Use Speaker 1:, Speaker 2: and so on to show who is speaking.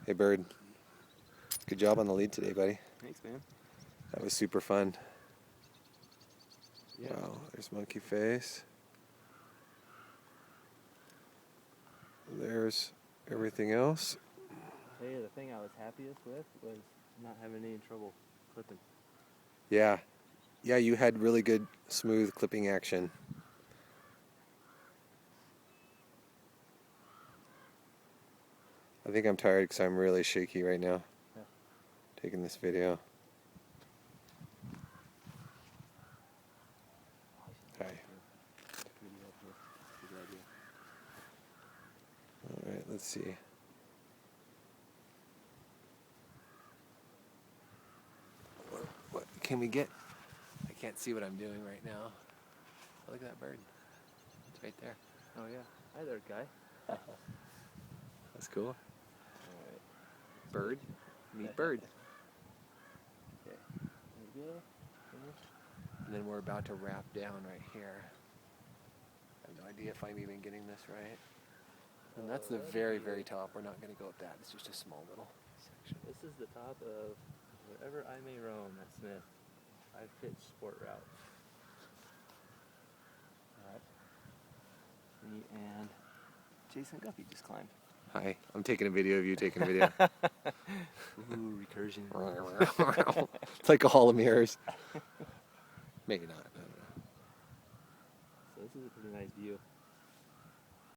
Speaker 1: Hey, Bird. Good job on the lead today, buddy.
Speaker 2: Thanks, man.
Speaker 1: That was super fun.
Speaker 2: Yeah.
Speaker 1: Wow, there's Monkey Face. There's everything else.
Speaker 2: Hey, the thing I was happiest with was not having any trouble clipping.
Speaker 1: Yeah. Yeah, you had really good, smooth clipping action. I think I'm tired because I'm really shaky right now.
Speaker 2: Yeah.
Speaker 1: Taking this video. Hi. Alright, let's see. What can we get? I can't see what I'm doing right now. Oh, look at that bird. It's right there.
Speaker 2: Oh yeah. Hi there, guy.
Speaker 1: That's cool.
Speaker 2: Alright.
Speaker 1: Bird. Meet bird.
Speaker 2: Okay. There you go. Finish.
Speaker 1: And then we're about to wrap down right here. I have no idea if I'm even getting this right. And that's the very, very top. We're not going to go up that. It's just a small little section.
Speaker 2: This is the top of Wherever I May Roam at Smith. 5-pitch sport route. Alright. Me and Jason Guffey just climbed.
Speaker 1: Hi, I'm taking a video of you taking a video.
Speaker 2: Ooh, recursion.
Speaker 1: It's like a hall of mirrors. Maybe not. I don't know.
Speaker 2: So this is a pretty nice view.